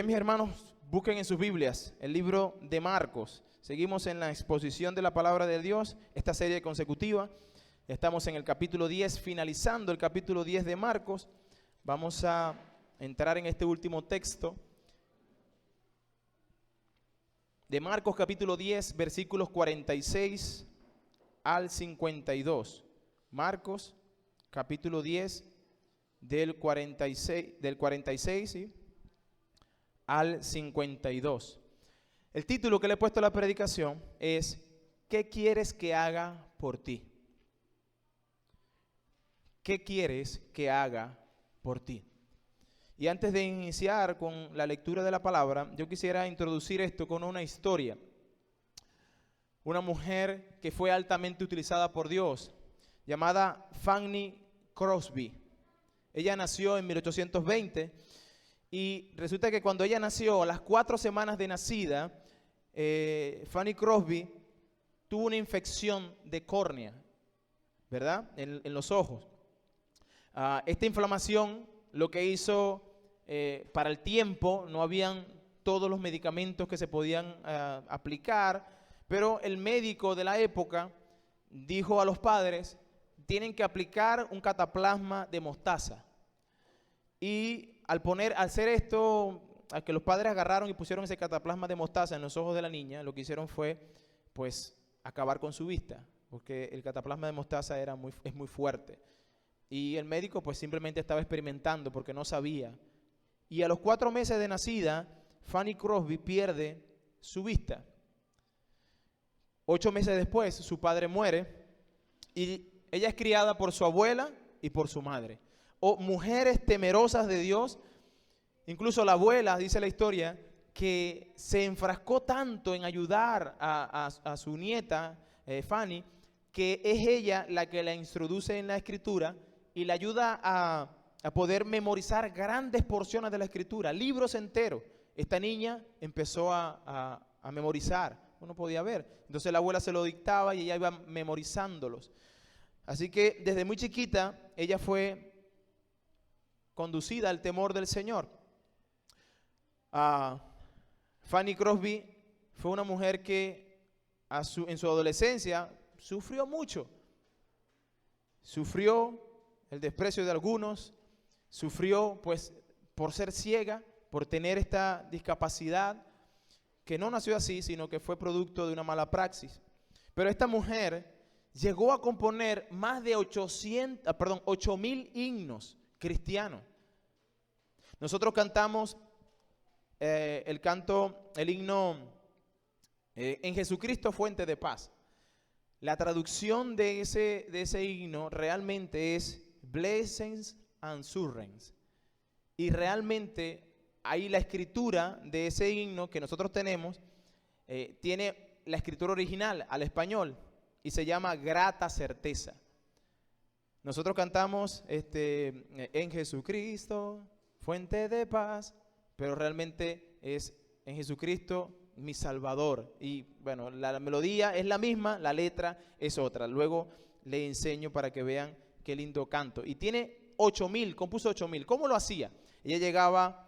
mis hermanos, busquen en sus Biblias el libro de Marcos. Seguimos en la exposición de la palabra de Dios, esta serie consecutiva. Estamos en el capítulo 10, finalizando el capítulo 10 de Marcos. Vamos a entrar en este último texto de Marcos capítulo 10, versículos 46 al 52. Marcos capítulo 10 del 46 ¿sí? al 52. El título que le he puesto a la predicación es ¿qué quieres que haga por ti? ¿Qué quieres que haga por ti? Y antes de iniciar con la lectura de la palabra, yo quisiera introducir esto con una historia. Una mujer que fue altamente utilizada por Dios, llamada Fanny Crosby. Ella nació en 1820 y resulta que cuando ella nació, a las 4 semanas de nacida, Fanny Crosby tuvo una infección de córnea, ¿verdad? En los ojos. Esta inflamación lo que hizo, para el tiempo, no habían todos los medicamentos que se podían aplicar, pero el médico de la época dijo a los padres, tienen que aplicar un cataplasma de mostaza. Y al hacer esto, a que los padres agarraron y pusieron ese cataplasma de mostaza en los ojos de la niña, lo que hicieron fue, pues, acabar con su vista, porque el cataplasma de mostaza es muy fuerte. Y el médico, pues, simplemente estaba experimentando porque no sabía. Y a los 4 meses de nacida, Fanny Crosby pierde su vista. 8 meses después, su padre muere y ella es criada por su abuela y por su madre. Mujeres temerosas de Dios. Incluso la abuela, dice la historia, que se enfrascó tanto en ayudar a su nieta, Fanny, que es ella la que la introduce en la escritura y la ayuda a poder memorizar grandes porciones de la escritura, libros enteros. Esta niña empezó a memorizar, uno podía ver. Entonces la abuela se lo dictaba y ella iba memorizándolos. Así que desde muy chiquita ella fue conducida al temor del Señor. Fanny Crosby fue una mujer que en su adolescencia sufrió mucho. Sufrió el desprecio de algunos, sufrió pues por ser ciega, por tener esta discapacidad que no nació así, sino que fue producto de una mala praxis. Pero esta mujer llegó a componer más de 8,000 himnos cristianos. Nosotros cantamos el himno En Jesucristo fuente de paz. La traducción de ese himno realmente es Blessings and Surrens. Y realmente ahí la escritura de ese himno que nosotros tenemos tiene la escritura original al español y se llama Grata Certeza. Nosotros cantamos en Jesucristo fuente de paz, pero realmente es en Jesucristo mi Salvador. Y bueno, la melodía es la misma, la letra es otra. Luego le enseño para que vean qué lindo canto. Y tiene 8,000, compuso 8,000. ¿Cómo lo hacía? Ella llegaba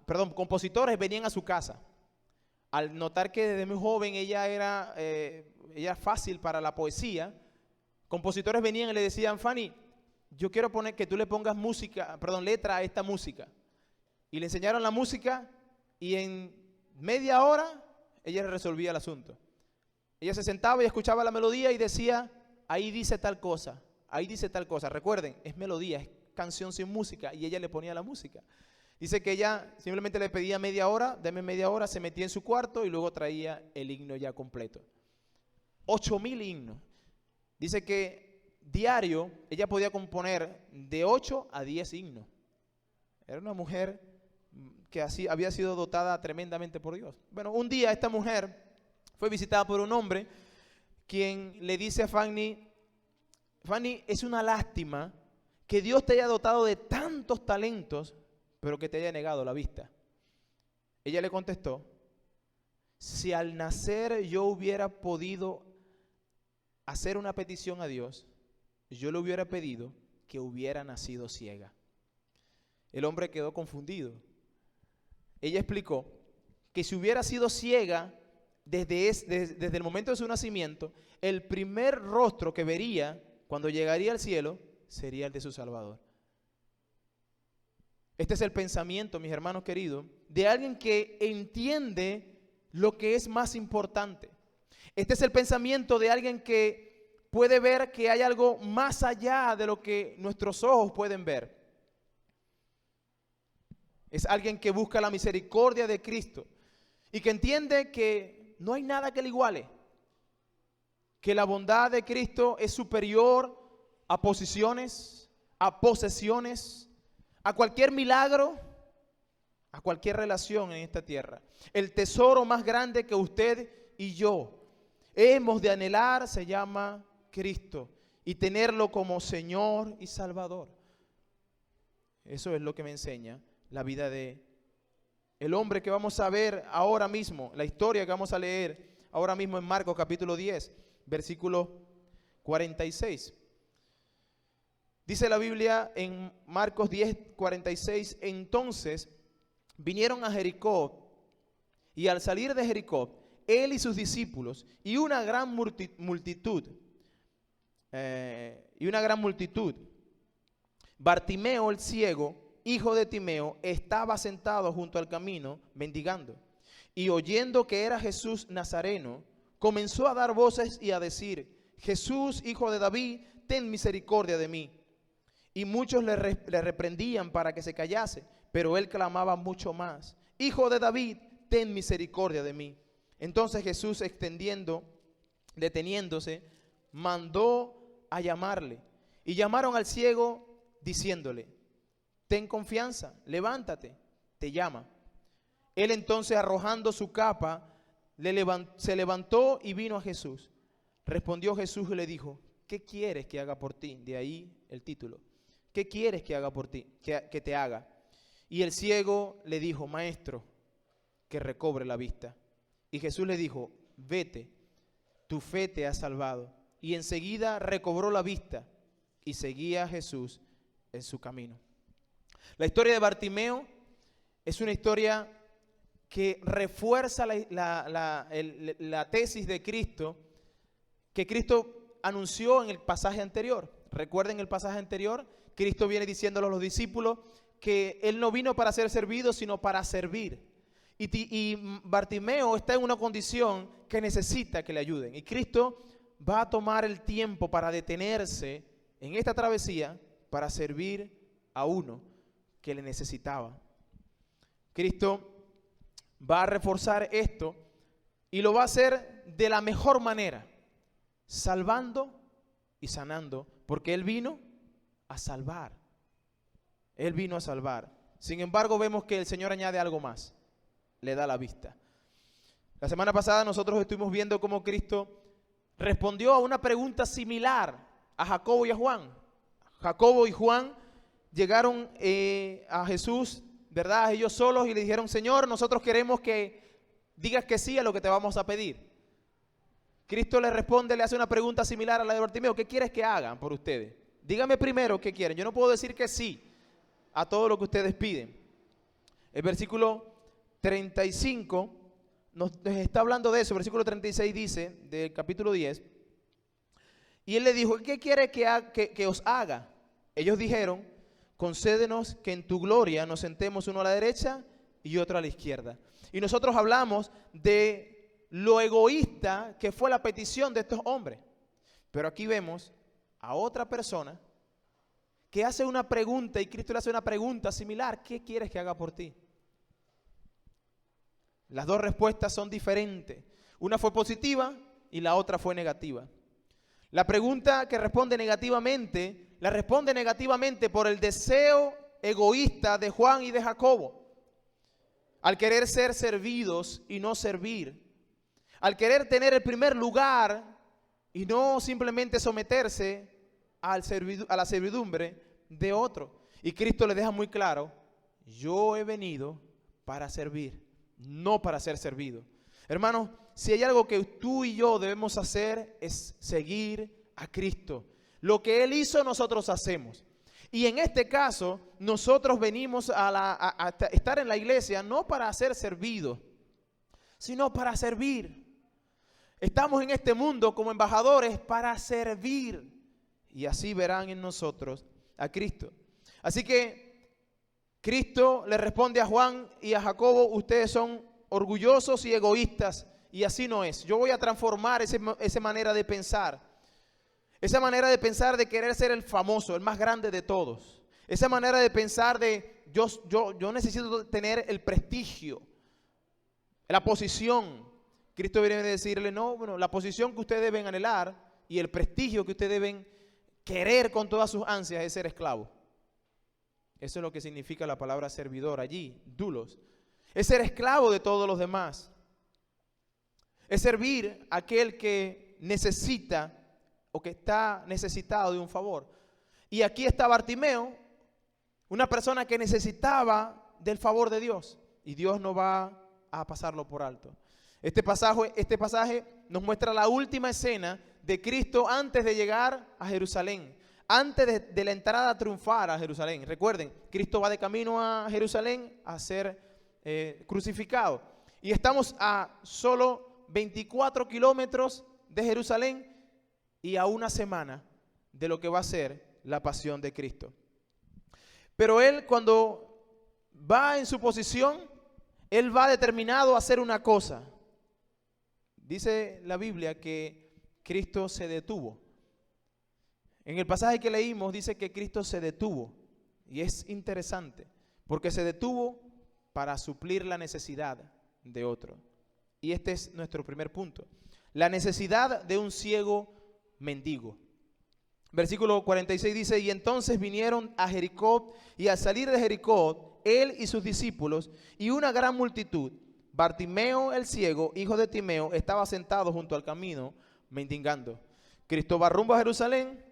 compositores venían a su casa. Al notar que desde muy joven ella era fácil para la poesía, compositores venían y le decían, Fanny, yo quiero que tú le pongas letra a esta música. Y le enseñaron la música y en media hora ella resolvía el asunto. Ella se sentaba y escuchaba la melodía y decía, ahí dice tal cosa, ahí dice tal cosa. Recuerden, es melodía, es canción sin música y ella le ponía la música. Dice que ella simplemente le pedía media hora, deme media hora, se metía en su cuarto y luego traía el himno ya completo. 8,000 himnos. Dice que diario ella podía componer de 8 a 10 himnos. Era una mujer que había sido dotada tremendamente por Dios. Bueno, un día esta mujer fue visitada por un hombre quien le dice a Fanny, Fanny, es una lástima que Dios te haya dotado de tantos talentos, pero que te haya negado la vista. Ella le contestó, si al nacer yo hubiera podido hacer una petición a Dios, yo le hubiera pedido que hubiera nacido ciega. El hombre quedó confundido. ella explicó que si hubiera sido ciega desde el momento de su nacimiento, el primer rostro que vería cuando llegaría al cielo sería el de su Salvador. Este es el pensamiento, mis hermanos queridos, de alguien que entiende lo que es más importante. Este es el pensamiento de alguien que puede ver que hay algo más allá de lo que nuestros ojos pueden ver. Es alguien que busca la misericordia de Cristo y que entiende que no hay nada que le iguale, que la bondad de Cristo es superior a posiciones, a posesiones, a cualquier milagro, a cualquier relación en esta tierra. El tesoro más grande que usted y yo hemos de anhelar se llama Cristo y tenerlo como Señor y Salvador. Eso es lo que me enseña la vida de el hombre que vamos a ver ahora mismo, la historia que vamos a leer ahora mismo en Marcos capítulo 10, versículo 46. Dice la Biblia en Marcos 10, 46, entonces vinieron a Jericó y al salir de Jericó, él y sus discípulos y una gran multitud, Bartimeo el ciego, hijo de Timeo, estaba sentado junto al camino mendigando, y oyendo que era Jesús Nazareno, comenzó a dar voces y a decir, Jesús, hijo de David, ten misericordia de mí. Y muchos le reprendían para que se callase, pero él clamaba mucho más, Hijo de David, ten misericordia de mí. Entonces Jesús, deteniéndose, mandó a llamarle. Y llamaron al ciego diciéndole, ten confianza, levántate, te llama. Él entonces, arrojando su capa, se levantó y vino a Jesús. Respondió Jesús y le dijo, ¿qué quieres que haga por ti? De ahí el título. ¿Qué quieres que haga por ti? Que te haga. Y el ciego le dijo, Maestro, que recobre la vista. Y Jesús le dijo, vete, tu fe te ha salvado. Y enseguida recobró la vista y seguía a Jesús en su camino. La historia de Bartimeo es una historia que refuerza la tesis de Cristo, que Cristo anunció en el pasaje anterior. Recuerden el pasaje anterior, Cristo viene diciéndole a los discípulos que Él no vino para ser servido, sino para servir. Y Bartimeo está en una condición que necesita que le ayuden. Y Cristo va a tomar el tiempo para detenerse en esta travesía para servir a uno que le necesitaba. Cristo va a reforzar esto y lo va a hacer de la mejor manera, salvando y sanando, porque Él vino a salvar. Él vino a salvar. Sin embargo, vemos que el Señor añade algo más, le da la vista. La semana pasada nosotros estuvimos viendo cómo Cristo respondió a una pregunta similar a Jacobo y a Juan. Jacobo y Juan llegaron a Jesús, ¿verdad? Ellos solos, y le dijeron, Señor, nosotros queremos que digas que sí a lo que te vamos a pedir. Cristo le responde, le hace una pregunta similar a la de Bartimeo, ¿qué quieres que hagan por ustedes? Díganme primero qué quieren. Yo no puedo decir que sí a todo lo que ustedes piden. El versículo 35 nos está hablando de eso. El versículo 36 dice, del capítulo 10, y él le dijo, ¿qué quiere que os haga? Ellos dijeron, concédenos que en tu gloria nos sentemos uno a la derecha y otro a la izquierda. Y nosotros hablamos de lo egoísta que fue la petición de estos hombres. Pero aquí vemos a otra persona que hace una pregunta y Cristo le hace una pregunta similar. ¿Qué quieres que haga por ti? Las dos respuestas son diferentes. Una fue positiva y la otra fue negativa. La pregunta que responde negativamente, la responde negativamente por el deseo egoísta de Juan y de Jacobo. Al querer ser servidos y no servir. Al querer tener el primer lugar y no simplemente someterse a la servidumbre de otro. Y Cristo le deja muy claro, yo he venido para servir, no para ser servido. Hermanos, si hay algo que tú y yo debemos hacer es seguir a Cristo. Lo que Él hizo nosotros hacemos. Y en este caso, nosotros venimos a estar en la iglesia no para ser servidos, sino para servir. Estamos en este mundo como embajadores para servir. Y así verán en nosotros a Cristo. Así que Cristo le responde a Juan y a Jacobo: ustedes son orgullosos y egoístas, y así no es. Yo voy a transformar esa manera de pensar. Esa manera de pensar de querer ser el famoso, el más grande de todos. Esa manera de pensar de yo necesito tener el prestigio, la posición. Cristo viene a decirle: no, bueno, la posición que ustedes deben anhelar y el prestigio que ustedes deben querer con todas sus ansias es ser esclavo. Eso es lo que significa la palabra servidor allí, doulos. Es ser esclavo de todos los demás. Es servir a aquel que necesita o que está necesitado de un favor. Y aquí está Bartimeo, una persona que necesitaba del favor de Dios, y Dios no va a pasarlo por alto. Este pasaje nos muestra la última escena de Cristo antes de llegar a Jerusalén, antes de la entrada triunfal a Jerusalén. Recuerden, Cristo va de camino a Jerusalén a ser crucificado, y estamos a solo 24 kilómetros de Jerusalén y a una semana de lo que va a ser la pasión de Cristo. Pero él, cuando va en su posición, él va determinado a hacer una cosa. Dice la Biblia que Cristo se detuvo. En el pasaje que leímos dice que Cristo se detuvo, y es interesante porque se detuvo para suplir la necesidad de otro. Y este es nuestro primer punto: la necesidad de un ciego mendigo. Versículo 46 dice: y entonces vinieron a Jericó, y al salir de Jericó, él y sus discípulos y una gran multitud, Bartimeo el ciego, hijo de Timeo, estaba sentado junto al camino mendigando. Cristo va rumbo a Jerusalén.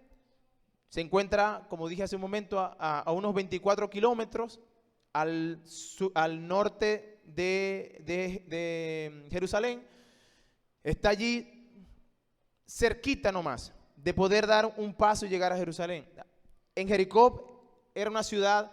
Se encuentra, como dije hace un momento, a unos 24 kilómetros al norte de Jerusalén. Está allí cerquita nomás de poder dar un paso y llegar a Jerusalén. En Jericó era una ciudad.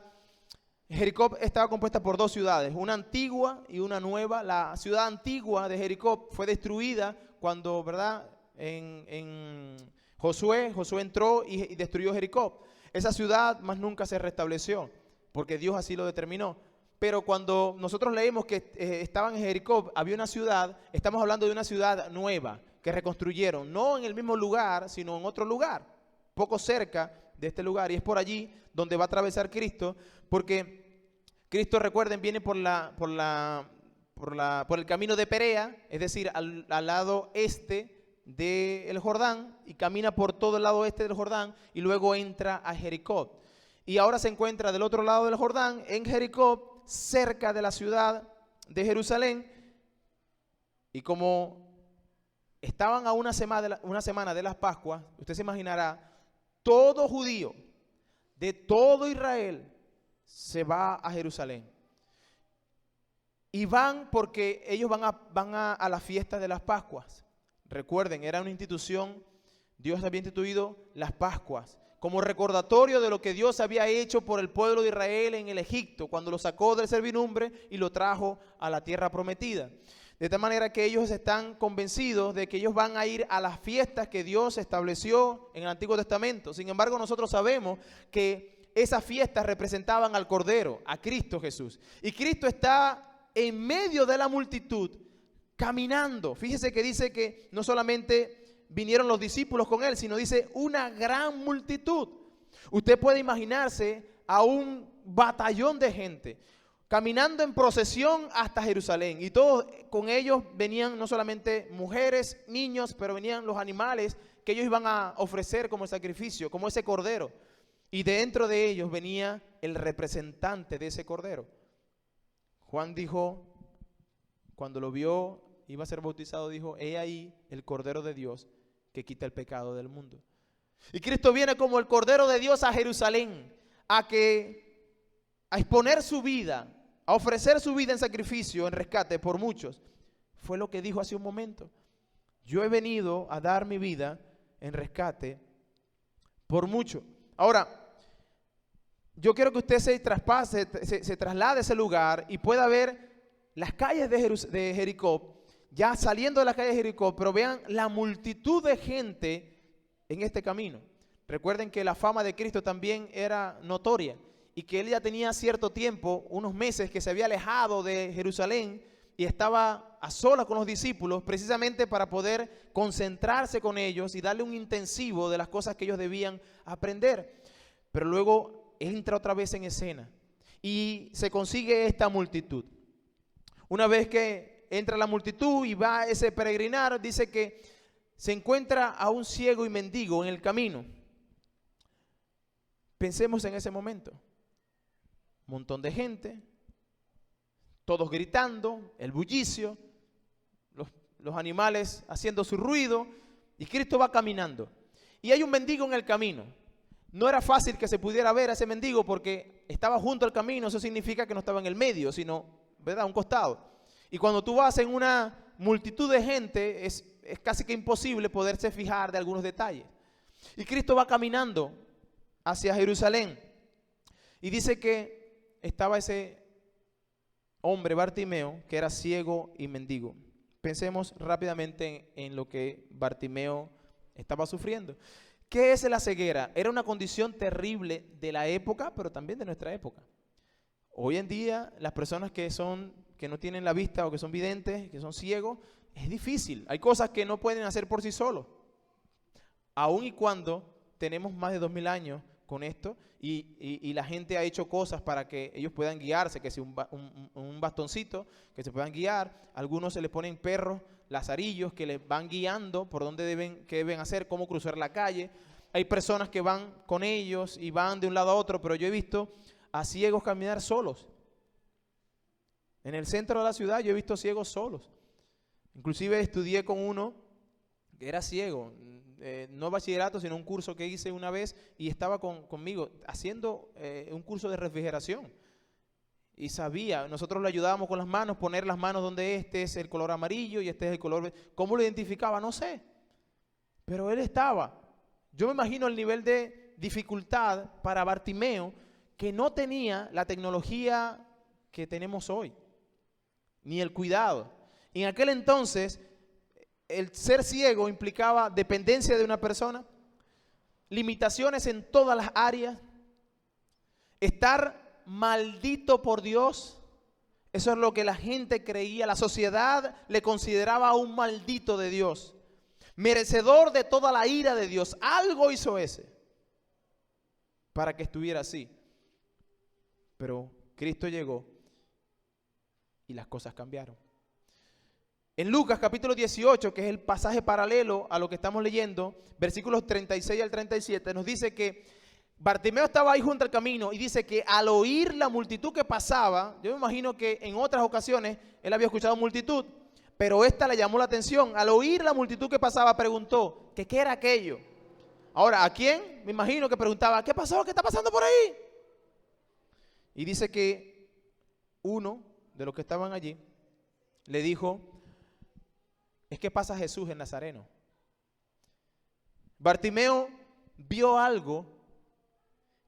Jericó estaba compuesta por dos ciudades, una antigua y una nueva. La ciudad antigua de Jericó fue destruida cuando, ¿verdad?, en Josué entró y destruyó Jericó. Esa ciudad más nunca se restableció porque Dios así lo determinó. Pero cuando nosotros leímos que estaban en Jericó, había una ciudad. Estamos hablando de una ciudad nueva que reconstruyeron, no en el mismo lugar, sino en otro lugar, poco cerca de este lugar. Y es por allí donde va a atravesar Cristo, porque Cristo, recuerden, viene por el camino de Perea, es decir, al lado este del Jordán, y camina por todo el lado este del Jordán y luego entra a Jericó. Y ahora se encuentra del otro lado del Jordán, en Jericó, cerca de la ciudad de Jerusalén. Y como estaban a una semana de las Pascuas, usted se imaginará, todo judío de todo Israel se va a Jerusalén. Y van porque ellos van a la fiesta de las Pascuas. Recuerden, era una institución, Dios había instituido las Pascuas como recordatorio de lo que Dios había hecho por el pueblo de Israel en el Egipto, cuando lo sacó del servidumbre y lo trajo a la tierra prometida. De tal manera que ellos están convencidos de que ellos van a ir a las fiestas que Dios estableció en el Antiguo Testamento. Sin embargo, nosotros sabemos que esas fiestas representaban al Cordero, a Cristo Jesús. Y Cristo está en medio de la multitud, caminando. Fíjese que dice que no solamente vinieron los discípulos con él, sino dice una gran multitud. Usted puede imaginarse a un batallón de gente caminando en procesión hasta Jerusalén, y todos con ellos venían no solamente mujeres, niños, pero venían los animales que ellos iban a ofrecer como sacrificio, como ese cordero, y dentro de ellos venía el representante de ese cordero. Juan dijo, cuando lo vio, iba a ser bautizado, dijo: he ahí el Cordero de Dios que quita el pecado del mundo. Y Cristo viene como el Cordero de Dios a Jerusalén, a exponer su vida, a ofrecer su vida en sacrificio, en rescate por muchos. Fue lo que dijo hace un momento: yo he venido a dar mi vida en rescate por muchos. Ahora, yo quiero que usted se traslade a ese lugar y pueda ver las calles de Jericó, ya saliendo de las calles de Jericó, pero vean la multitud de gente en este camino. Recuerden que la fama de Cristo también era notoria y que él ya tenía cierto tiempo, unos meses, que se había alejado de Jerusalén y estaba a solas con los discípulos precisamente para poder concentrarse con ellos y darle un intensivo de las cosas que ellos debían aprender. Pero luego entra otra vez en escena y se consigue esta multitud. Una vez que entra la multitud y va a ese peregrinar, dice que se encuentra a un ciego y mendigo en el camino. Pensemos en ese momento. Un montón de gente, todos gritando, el bullicio, los animales haciendo su ruido, y Cristo va caminando. Y hay un mendigo en el camino. No era fácil que se pudiera ver a ese mendigo porque estaba junto al camino. Eso significa que no estaba en el medio, sino, ¿verdad?, a un costado. Y cuando tú vas en una multitud de gente, es casi que imposible poderse fijar de algunos detalles. Y Cristo va caminando hacia Jerusalén. Y dice que estaba ese hombre, Bartimeo, que era ciego y mendigo. Pensemos rápidamente en lo que Bartimeo estaba sufriendo. ¿Qué es la ceguera? Era una condición terrible de la época, pero también de nuestra época. Hoy en día, las personas que no tienen la vista o que son videntes, que son ciegos, es difícil. Hay cosas que no pueden hacer por sí solos. Aun y cuando tenemos más de 2000 años con esto y la gente ha hecho cosas para que ellos puedan guiarse, que si un bastoncito, que se puedan guiar. Algunos se les ponen perros, lazarillos, que les van guiando por dónde qué deben hacer, cómo cruzar la calle. Hay personas que van con ellos y van de un lado a otro, pero yo he visto a ciegos caminar solos. En el centro de la ciudad yo he visto ciegos solos. Inclusive estudié con uno que era ciego, no bachillerato, sino un curso que hice una vez y estaba conmigo haciendo un curso de refrigeración. Y sabía, nosotros le ayudábamos con las manos, poner las manos donde este es el color amarillo y este es el color. ¿Cómo lo identificaba? No sé. Pero él estaba. Yo me imagino el nivel de dificultad para Bartimeo, que no tenía la tecnología que tenemos hoy, ni el cuidado. En aquel entonces, el ser ciego implicaba dependencia de una persona, limitaciones en todas las áreas, estar maldito por Dios. Eso es lo que la gente creía. La sociedad le consideraba un maldito de Dios, merecedor de toda la ira de Dios. Algo hizo ese para que estuviera así. Pero Cristo llegó y las cosas cambiaron. En Lucas capítulo 18, que es el pasaje paralelo a lo que estamos leyendo, versículos 36 al 37, nos dice que Bartimeo estaba ahí junto al camino y dice que al oír la multitud que pasaba, yo me imagino que en otras ocasiones él había escuchado multitud, pero esta le llamó la atención. Al oír la multitud que pasaba, preguntó que qué era aquello. Ahora, ¿a quién? Me imagino que preguntaba, ¿qué pasó? ¿Qué está pasando por ahí? Y dice que uno de los que estaban allí le dijo, es que pasa Jesús el Nazareno. Bartimeo vio algo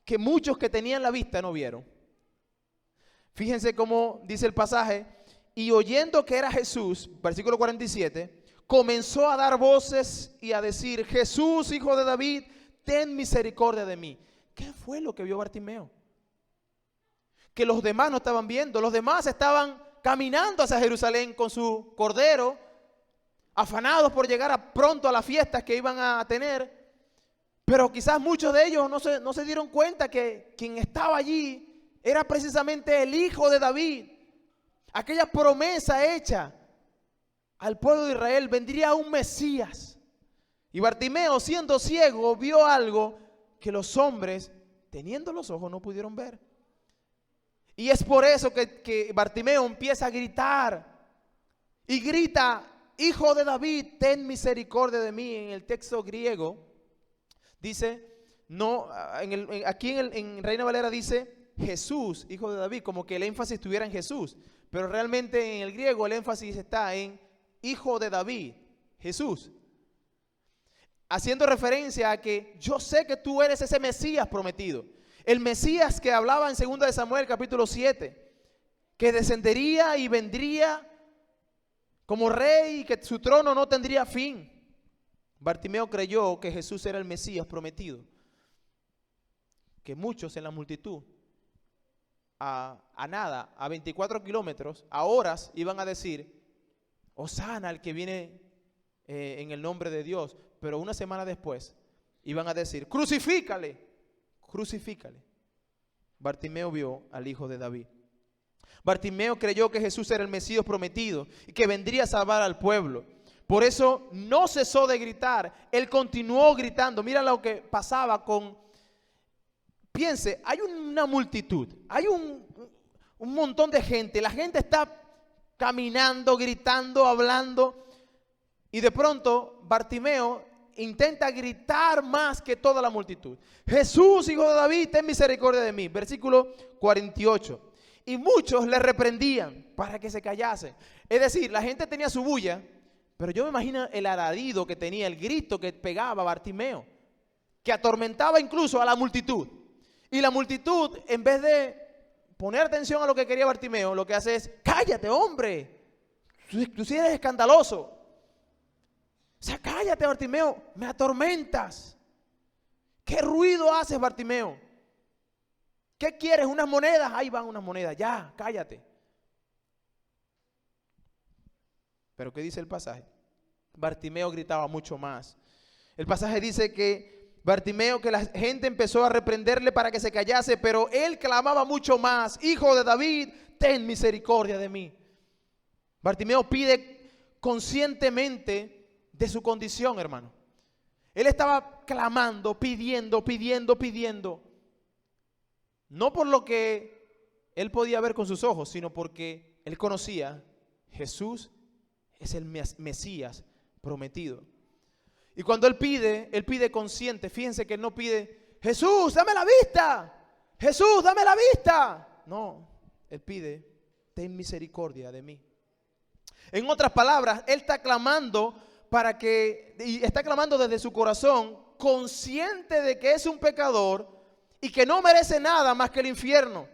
que muchos que tenían la vista no vieron. Fíjense cómo dice el pasaje, y oyendo que era Jesús, versículo 47, comenzó a dar voces y a decir, Jesús, hijo de David, ten misericordia de mí. ¿Qué fue lo que vio Bartimeo? Que los demás no estaban viendo. Los demás estaban caminando hacia Jerusalén con su cordero, afanados por llegar pronto a las fiestas que iban a tener. Pero quizás muchos de ellos no se dieron cuenta que quien estaba allí era precisamente el hijo de David. Aquella promesa hecha al pueblo de Israel, vendría un Mesías. Y Bartimeo, siendo ciego, vio algo que los hombres, teniendo los ojos, no pudieron ver. Y es por eso que Bartimeo empieza a gritar. Y grita, Hijo de David, ten misericordia de mí. En el texto griego dice, no, aquí en Reina Valera dice Jesús, hijo de David, como que el énfasis estuviera en Jesús. Pero realmente en el griego el énfasis está en Hijo de David, Jesús. Haciendo referencia a que yo sé que tú eres ese Mesías prometido. El Mesías que hablaba en 2 de Samuel capítulo 7, que descendería y vendría como rey y que su trono no tendría fin. Bartimeo creyó que Jesús era el Mesías prometido, que muchos en la multitud, a nada, a 24 kilómetros, a horas, iban a decir, Hosana al que viene en el nombre de Dios, pero una semana después iban a decir, crucifícale, crucifícale. Bartimeo vio al Hijo de David. Bartimeo creyó que Jesús era el Mesías prometido y que vendría a salvar al pueblo. Por eso no cesó de gritar, él continuó gritando. Mira lo que pasaba con, piense, hay una multitud, hay un montón de gente, la gente está caminando, gritando, hablando, y de pronto Bartimeo intenta gritar más que toda la multitud. Jesús, Hijo de David, ten misericordia de mí. Versículo 48. Y muchos le reprendían para que se callase. Es decir, la gente tenía su bulla, pero yo me imagino el alarido que tenía, el grito que pegaba Bartimeo, que atormentaba incluso a la multitud. Y la multitud, en vez de poner atención a lo que quería Bartimeo, lo que hace es, cállate, hombre, tú sí eres escandaloso. O sea, cállate, Bartimeo, me atormentas. ¿Qué ruido haces, Bartimeo? ¿Qué quieres? ¿Unas monedas? Ahí van unas monedas, ya, cállate. Pero ¿qué dice el pasaje? Bartimeo gritaba mucho más. El pasaje dice que Bartimeo, que la gente empezó a reprenderle para que se callase, pero él clamaba mucho más, Hijo de David, ten misericordia de mí. Bartimeo pide conscientemente de su condición, hermano. Él estaba clamando, pidiendo. No por lo que él podía ver con sus ojos, sino porque él conocía, Jesús es el Mesías prometido. Y cuando él pide consciente. Fíjense que él no pide, Jesús, dame la vista. Jesús, dame la vista. No, él pide, ten misericordia de mí. En otras palabras, él está clamando y está clamando desde su corazón, consciente de que es un pecador y que no merece nada más que el infierno.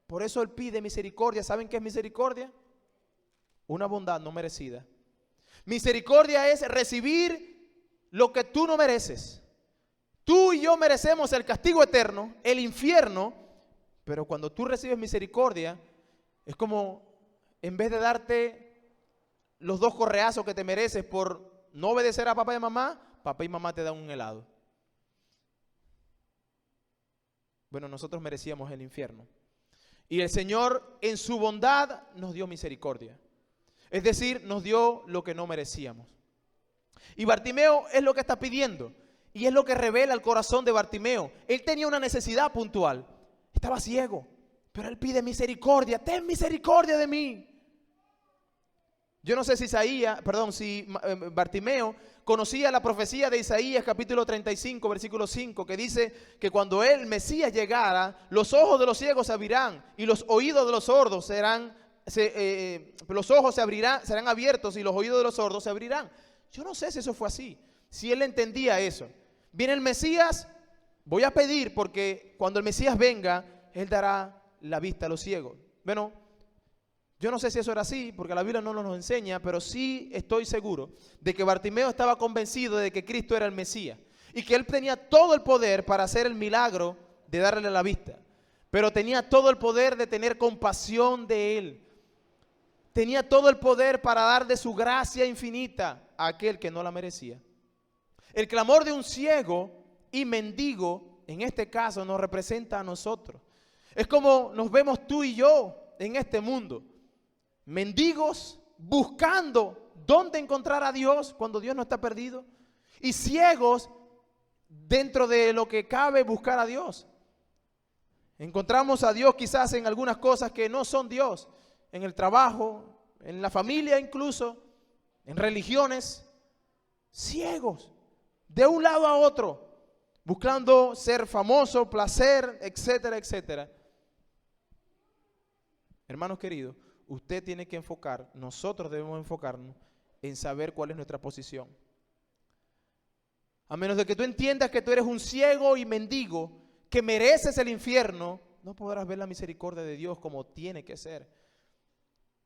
Por eso él pide misericordia. ¿Saben qué es misericordia? Una bondad no merecida. Misericordia es recibir lo que tú no mereces. Tú y yo merecemos el castigo eterno, el infierno, pero cuando tú recibes misericordia, es como, en vez de darte los 2 correazos que te mereces por no obedecer a papá y mamá te dan un helado. Bueno, nosotros merecíamos el infierno. Y el Señor en su bondad nos dio misericordia. Es decir, nos dio lo que no merecíamos. Y Bartimeo es lo que está pidiendo. Y es lo que revela el corazón de Bartimeo. Él tenía una necesidad puntual. Estaba ciego. Pero él pide misericordia. Ten misericordia de mí. Yo no sé si Bartimeo conocía la profecía de Isaías capítulo 35 versículo 5, que dice que cuando el Mesías llegara, los ojos de los ciegos se abrirán y los oídos de los sordos serán abiertos y los oídos de los sordos se abrirán. Yo no sé si eso fue así, si él entendía eso. Viene el Mesías, voy a pedir porque cuando el Mesías venga, él dará la vista a los ciegos. Bueno, yo no sé si eso era así, porque la Biblia no nos enseña, pero sí estoy seguro de que Bartimeo estaba convencido de que Cristo era el Mesías y que él tenía todo el poder para hacer el milagro de darle la vista, pero tenía todo el poder de tener compasión de él. Tenía todo el poder para dar de su gracia infinita a aquel que no la merecía. El clamor de un ciego y mendigo, en este caso, nos representa a nosotros. Es como nos vemos tú y yo en este mundo. Mendigos buscando dónde encontrar a Dios cuando Dios no está perdido. Y ciegos dentro de lo que cabe buscar a Dios. Encontramos a Dios quizás en algunas cosas que no son Dios. En el trabajo, en la familia incluso, en religiones. Ciegos, de un lado a otro, buscando ser famoso, placer, etcétera, etcétera. Hermanos queridos, usted tiene que nosotros debemos enfocarnos en saber cuál es nuestra posición. A menos de que tú entiendas que tú eres un ciego y mendigo, que mereces el infierno, no podrás ver la misericordia de Dios como tiene que ser.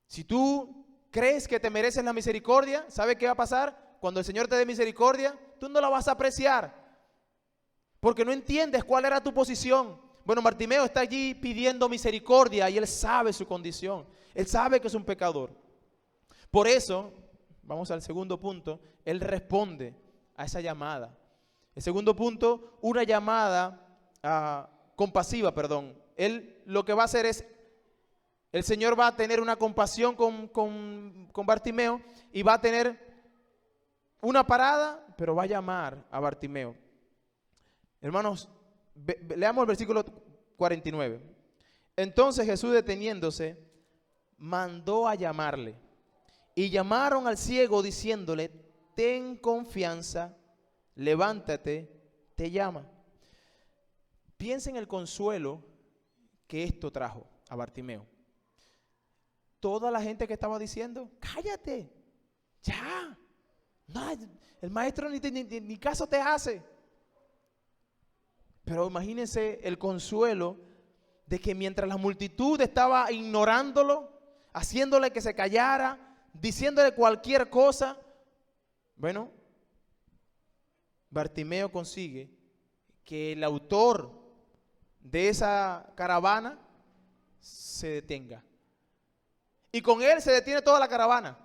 Si tú crees que te mereces la misericordia, ¿sabe qué va a pasar? Cuando el Señor te dé misericordia, tú no la vas a apreciar, porque no entiendes cuál era tu posición. Bueno, Bartimeo está allí pidiendo misericordia y él sabe su condición. Él sabe que es un pecador. Por eso, vamos al segundo punto, él responde a esa llamada. El segundo punto, una llamada compasiva, perdón. Él lo que va a hacer es, el Señor va a tener una compasión con Bartimeo y va a tener una parada, pero va a llamar a Bartimeo. Hermanos, leamos el versículo 49. Entonces Jesús, deteniéndose, mandó a llamarle. Y llamaron al ciego diciéndole: ten confianza, levántate, te llama. Piensa en el consuelo que esto trajo a Bartimeo. Toda la gente que estaba diciendo: cállate, ya, no, el maestro ni caso te hace. Pero imagínense el consuelo de que mientras la multitud estaba ignorándolo, haciéndole que se callara, diciéndole cualquier cosa, bueno, Bartimeo consigue que el autor de esa caravana se detenga. Y con él se detiene toda la caravana.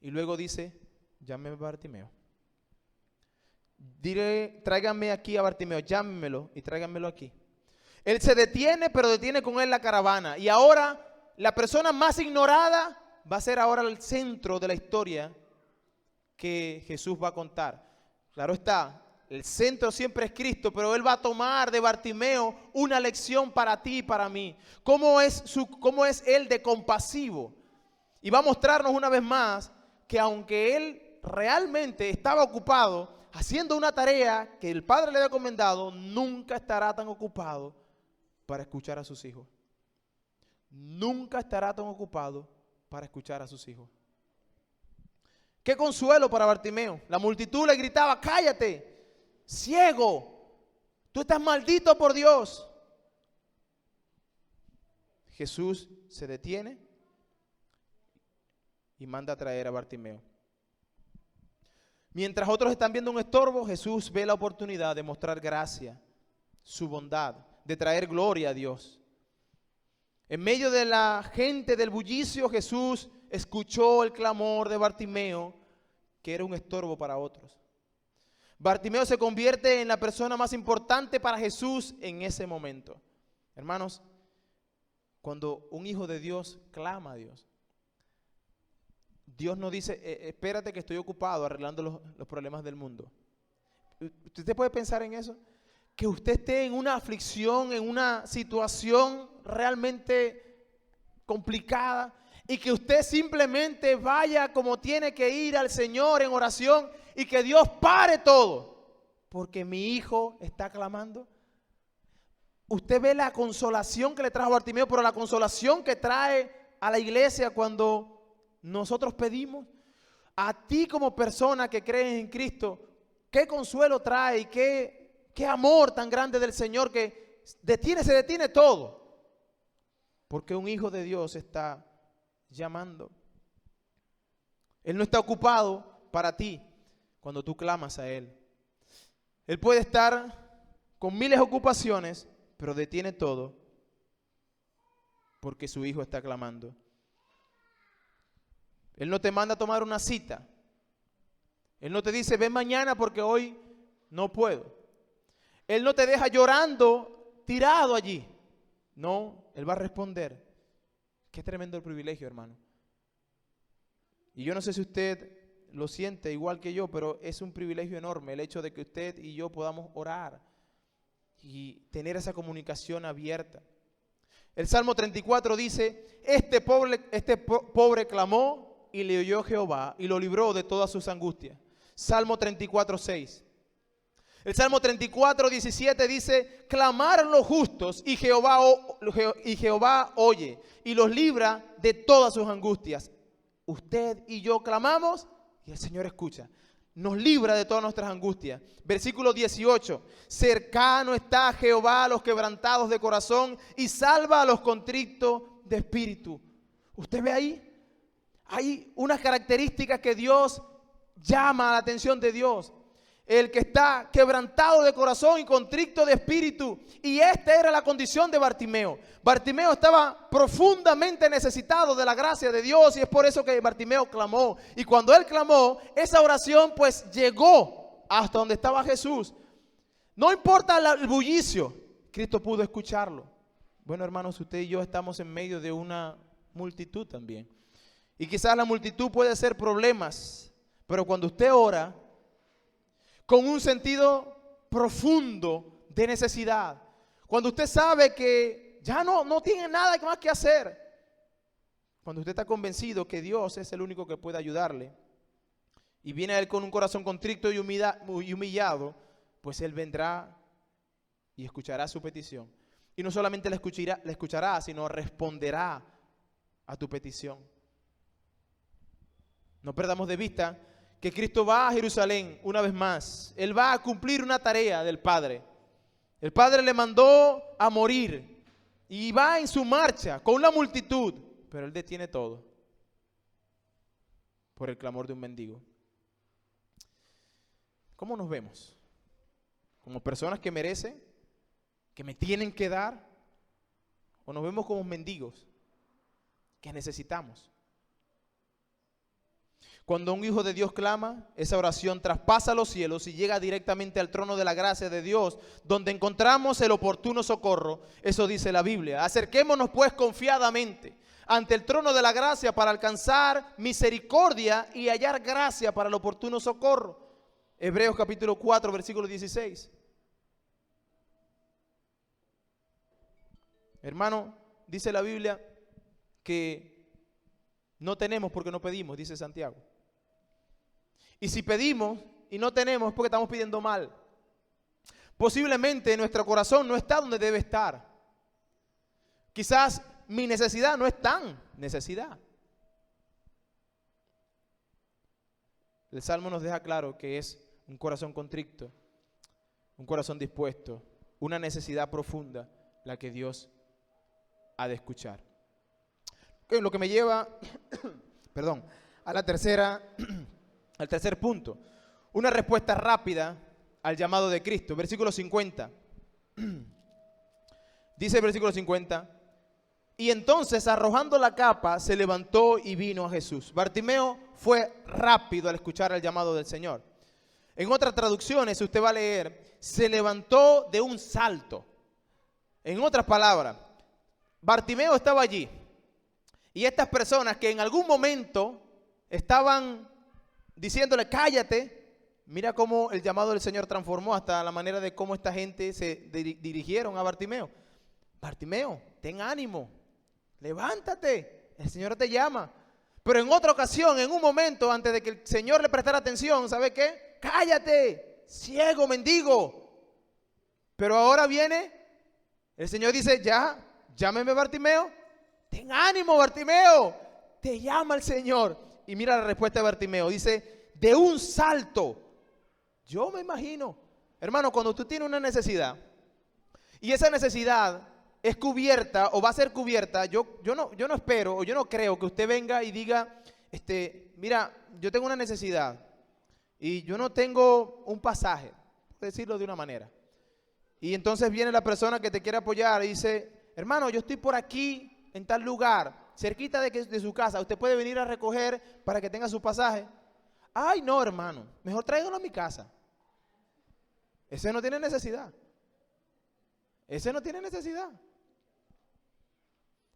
Y luego dice: llámeme a Bartimeo. Diré, tráiganme aquí a Bartimeo, llámenmelo y tráiganmelo aquí. Él se detiene, pero detiene con él la caravana. Y ahora la persona más ignorada va a ser ahora el centro de la historia que Jesús va a contar. Claro está, el centro siempre es Cristo, pero Él va a tomar de Bartimeo una lección para ti y para mí. ¿Cómo es Él de compasivo? Y va a mostrarnos una vez más que aunque Él realmente estaba ocupado haciendo una tarea que el Padre le había encomendado, nunca estará tan ocupado para escuchar a sus hijos. Nunca estará tan ocupado para escuchar a sus hijos. Qué consuelo para Bartimeo. La multitud le gritaba: cállate, ciego, tú estás maldito por Dios. Jesús se detiene y manda a traer a Bartimeo. Mientras otros están viendo un estorbo, Jesús ve la oportunidad de mostrar gracia, su bondad, de traer gloria a Dios. En medio de la gente, del bullicio, Jesús escuchó el clamor de Bartimeo, que era un estorbo para otros. Bartimeo se convierte en la persona más importante para Jesús en ese momento. Hermanos, cuando un hijo de Dios clama a Dios, Dios no dice: espérate que estoy ocupado arreglando los problemas del mundo. ¿Usted puede pensar en eso? Que usted esté en una aflicción, en una situación realmente complicada, y que usted simplemente vaya como tiene que ir al Señor en oración y que Dios pare todo porque mi hijo está clamando. Usted ve la consolación que le trajo a Bartimeo, pero la consolación que trae a la iglesia cuando nosotros pedimos. A ti como persona que crees en Cristo, qué consuelo trae y qué amor tan grande del Señor, que se detiene todo porque un hijo de Dios está llamando. Él no está ocupado para ti cuando tú clamas a Él. Él puede estar con miles de ocupaciones, pero detiene todo porque su hijo está clamando. Él no te manda a tomar una cita. Él no te dice: ven mañana porque hoy no puedo. Él no te deja llorando, tirado allí. No, Él va a responder. Qué tremendo el privilegio, hermano. Y yo no sé si usted lo siente igual que yo, pero es un privilegio enorme el hecho de que usted y yo podamos orar y tener esa comunicación abierta. El Salmo 34 dice: este pobre clamó y le oyó Jehová y lo libró de todas sus angustias. Salmo 34, 6. El Salmo 34, 17 dice: clamaron los justos y Jehová oye y los libra de todas sus angustias. Usted y yo clamamos y el Señor escucha. nos libra de todas nuestras angustias. Versículo 18, cercano está Jehová a los quebrantados de corazón y salva a los contritos de espíritu. ¿Usted ve ahí? Hay unas características que Dios llama la atención de Dios. El que está quebrantado de corazón y contrito de espíritu. Y esta era la condición de Bartimeo. Bartimeo estaba profundamente necesitado de la gracia de Dios y es por eso que Bartimeo clamó. Y cuando él clamó, esa oración pues llegó hasta donde estaba Jesús. No importa el bullicio, Cristo pudo escucharlo. Bueno, hermanos, usted y yo estamos en medio de una multitud también. Y quizás la multitud puede ser problemas, pero cuando usted ora con un sentido profundo de necesidad, cuando usted sabe que ya no tiene nada más que hacer, cuando usted está convencido que Dios es el único que puede ayudarle y viene a Él con un corazón contrito y humillado, pues Él vendrá y escuchará su petición. Y no solamente la escuchará, sino responderá a tu petición. No perdamos de vista que Cristo va a Jerusalén una vez más. Él va a cumplir una tarea del Padre. El Padre le mandó a morir y va en su marcha con una multitud, pero Él detiene todo por el clamor de un mendigo. ¿Cómo nos vemos? ¿Como personas que merecen, que me tienen que dar? ¿O nos vemos como mendigos que necesitamos? Cuando un hijo de Dios clama, esa oración traspasa los cielos y llega directamente al trono de la gracia de Dios, donde encontramos el oportuno socorro. Eso dice la Biblia. Acerquémonos pues confiadamente ante el trono de la gracia para alcanzar misericordia y hallar gracia para el oportuno socorro. Hebreos capítulo 4, versículo 16. Hermano, dice la Biblia que no tenemos porque no pedimos, dice Santiago. Y si pedimos y no tenemos es porque estamos pidiendo mal. Posiblemente nuestro corazón no está donde debe estar. Quizás mi necesidad no es tan necesidad. El Salmo nos deja claro que es un corazón contrito, un corazón dispuesto, una necesidad profunda la que Dios ha de escuchar. Lo que me lleva, al tercer punto, una respuesta rápida al llamado de Cristo. Versículo 50. Dice el versículo 50, y entonces arrojando la capa se levantó y vino a Jesús. Bartimeo fue rápido al escuchar el llamado del Señor. En otras traducciones usted va a leer, se levantó de un salto. En otras palabras, Bartimeo estaba allí. Y estas personas que en algún momento estaban diciéndole, cállate, mira cómo el llamado del Señor transformó hasta la manera de cómo esta gente se dirigieron a Bartimeo. Bartimeo, ten ánimo, levántate, el Señor te llama. Pero en otra ocasión, en un momento, antes de que el Señor le prestara atención, ¿sabe qué? Cállate, ciego, mendigo. Pero ahora viene, el Señor dice, ya, llámeme Bartimeo. Ten ánimo, Bartimeo, te llama el Señor. Y mira la respuesta de Bartimeo, dice, de un salto. Yo me imagino, hermano, cuando tú tienes una necesidad y esa necesidad es cubierta o va a ser cubierta, yo no espero o yo no creo que usted venga y diga, mira, yo tengo una necesidad y yo no tengo un pasaje, por decirlo de una manera. Y entonces viene la persona que te quiere apoyar y dice, hermano, yo estoy por aquí en tal lugar, cerquita de su casa, usted puede venir a recoger para que tenga su pasaje. Ay, no, hermano, mejor tráigalo a mi casa. Ese no tiene necesidad. Ese no tiene necesidad.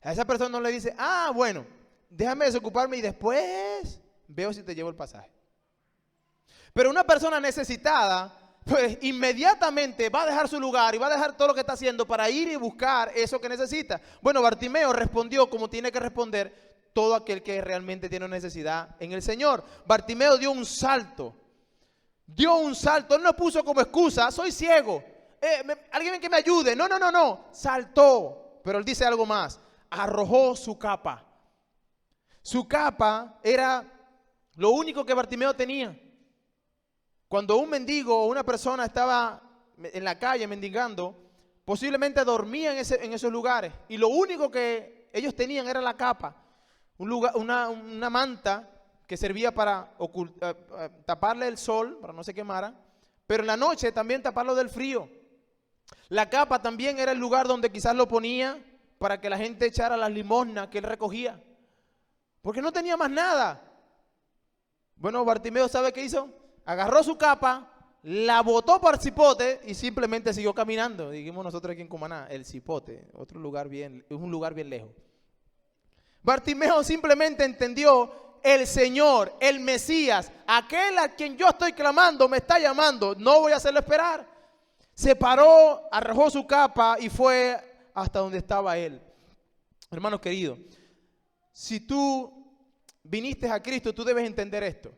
A esa persona no le dice, bueno, déjame desocuparme y después veo si te llevo el pasaje. Pero una persona necesitada, pues inmediatamente va a dejar su lugar y va a dejar todo lo que está haciendo para ir y buscar eso que necesita. Bueno, Bartimeo respondió como tiene que responder todo aquel que realmente tiene necesidad en el Señor. Bartimeo dio un salto. Él no puso como excusa, soy ciego, alguien que me ayude. No, saltó. Pero él dice algo más, arrojó su capa. Su capa era lo único que Bartimeo tenía. Cuando un mendigo o una persona estaba en la calle mendigando, posiblemente dormía en esos lugares. Y lo único que ellos tenían era la capa, una manta que servía para taparle el sol, para no se quemara, pero en la noche también taparlo del frío. La capa también era el lugar donde quizás lo ponía para que la gente echara las limosnas que él recogía, porque no tenía más nada. Bueno, Bartimeo, ¿sabe qué hizo? Agarró su capa, la botó para el cipote y simplemente siguió caminando. Dijimos nosotros aquí en Cumaná, el cipote, es un lugar bien lejos. Bartimeo simplemente entendió: el Señor, el Mesías, aquel a quien yo estoy clamando, me está llamando, no voy a hacerlo esperar. Se paró, arrojó su capa y fue hasta donde estaba él. Hermanos queridos, si tú viniste a Cristo, tú debes entender esto.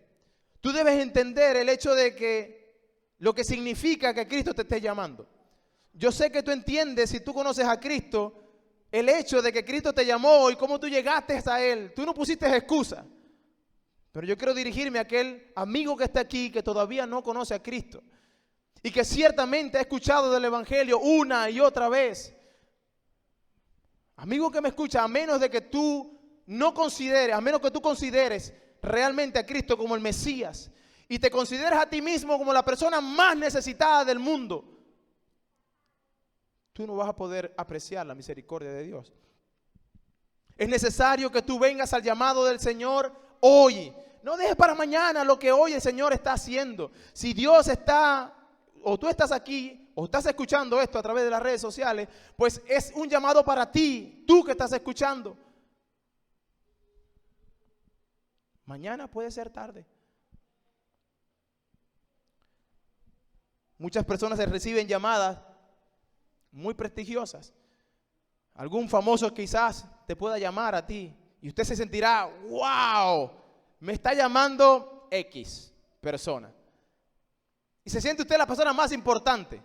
Tú debes entender el hecho de que lo que significa que Cristo te esté llamando. Yo sé que tú entiendes, si tú conoces a Cristo, el hecho de que Cristo te llamó y cómo tú llegaste a Él. Tú no pusiste excusa. Pero yo quiero dirigirme a aquel amigo que está aquí, que todavía no conoce a Cristo y que ciertamente ha escuchado del Evangelio una y otra vez. Amigo que me escucha, a menos que tú consideres realmente a Cristo como el Mesías y te consideres a ti mismo como la persona más necesitada del mundo, tú no vas a poder apreciar la misericordia de Dios. Es necesario que tú vengas al llamado del Señor hoy. No dejes para mañana lo que hoy el Señor está haciendo. Si Dios está, o tú estás aquí, o estás escuchando esto a través de las redes sociales, pues es un llamado para ti, tú que estás escuchando. Mañana puede ser tarde. Muchas personas reciben llamadas muy prestigiosas. Algún famoso quizás te pueda llamar a ti y usted se sentirá: wow, me está llamando X persona. Y se siente usted la persona más importante.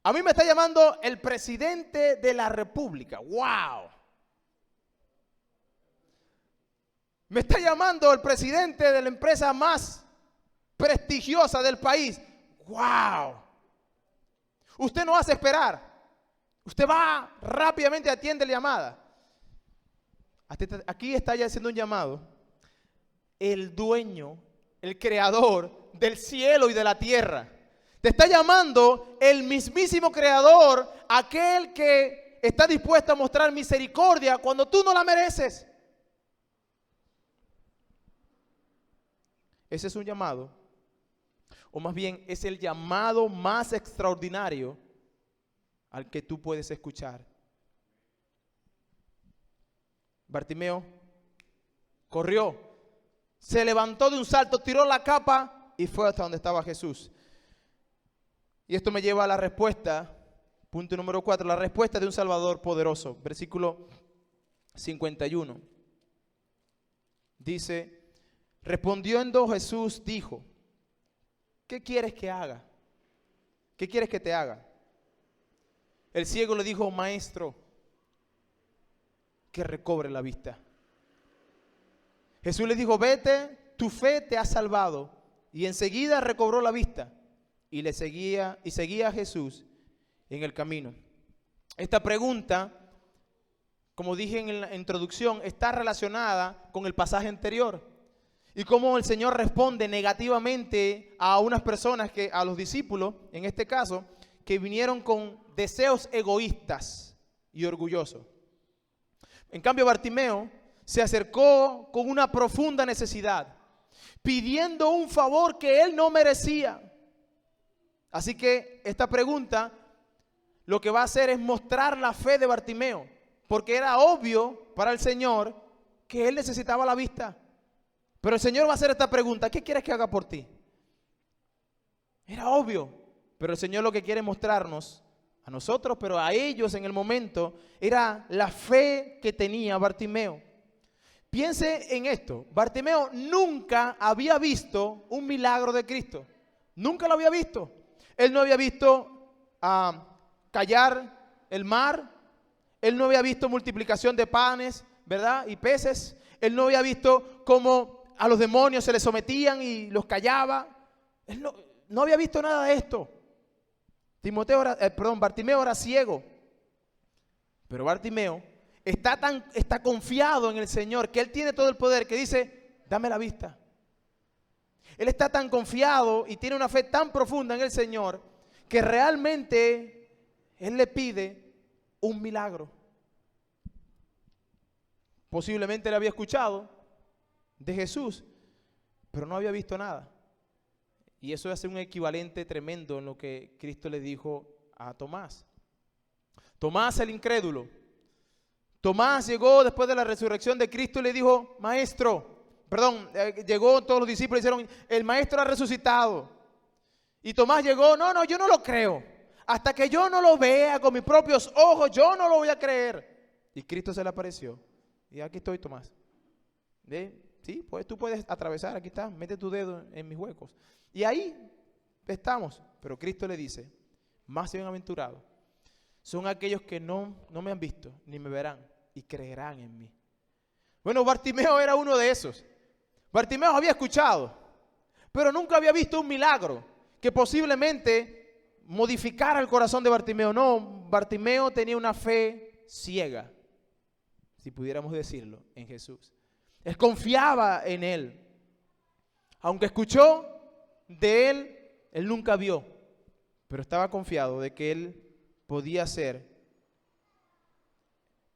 A mí me está llamando el presidente de la República. Wow. Me está llamando el presidente de la empresa más prestigiosa del país. ¡Wow! Usted no hace esperar. Usted va rápidamente, atiende la llamada. Aquí está ya haciendo un llamado el dueño, el creador del cielo y de la tierra. Te está llamando el mismísimo creador, aquel que está dispuesto a mostrar misericordia cuando tú no la mereces. Ese es un llamado, o más bien es el llamado más extraordinario al que tú puedes escuchar. Bartimeo corrió, se levantó de un salto, tiró la capa y fue hasta donde estaba Jesús. Y esto me lleva a la respuesta, punto número 4, la respuesta de un Salvador poderoso. Versículo 51. Dice: respondiendo Jesús dijo: ¿qué quieres que haga? ¿Qué quieres que te haga? El ciego le dijo: maestro, que recobre la vista. Jesús le dijo: vete, tu fe te ha salvado. Y enseguida recobró la vista y seguía a Jesús en el camino. Esta pregunta, como dije en la introducción, está relacionada con el pasaje anterior. Y cómo el Señor responde negativamente a unas personas, a los discípulos, en este caso, que vinieron con deseos egoístas y orgullosos. En cambio, Bartimeo se acercó con una profunda necesidad, pidiendo un favor que él no merecía. Así que esta pregunta lo que va a hacer es mostrar la fe de Bartimeo, porque era obvio para el Señor que él necesitaba la vista. Pero el Señor va a hacer esta pregunta: ¿qué quieres que haga por ti? Era obvio, pero el Señor lo que quiere mostrarnos a nosotros, pero a ellos en el momento, era la fe que tenía Bartimeo. Piense en esto: Bartimeo nunca había visto un milagro de Cristo. Nunca lo había visto. Él no había visto callar el mar. Él no había visto multiplicación de panes, ¿verdad? Y peces. Él no había visto cómo a los demonios se les sometían y los callaba. Él no había visto nada de esto. Bartimeo era ciego. Pero Bartimeo está confiado en el Señor, que Él tiene todo el poder, que dice, dame la vista. Él está tan confiado y tiene una fe tan profunda en el Señor, que realmente Él le pide un milagro. Posiblemente él había escuchado de Jesús, pero no había visto nada. Y eso hace un equivalente tremendo en lo que Cristo le dijo a Tomás. Tomás el incrédulo. Tomás llegó después de la resurrección de Cristo y le dijo, llegó todos los discípulos y dijeron, el maestro ha resucitado. Y Tomás llegó, no, yo no lo creo. Hasta que yo no lo vea con mis propios ojos, yo no lo voy a creer. Y Cristo se le apareció. Y aquí estoy, Tomás. Sí, pues tú puedes atravesar, aquí está, mete tu dedo en mis huecos. Y ahí estamos. Pero Cristo le dice, más bienaventurados son aquellos que no me han visto, ni me verán, y creerán en mí. Bueno, Bartimeo era uno de esos. Bartimeo había escuchado, pero nunca había visto un milagro que posiblemente modificara el corazón de Bartimeo. No, Bartimeo tenía una fe ciega, si pudiéramos decirlo, en Jesús. Él confiaba en Él. Aunque escuchó de Él, él nunca vio, pero estaba confiado de que Él podía hacer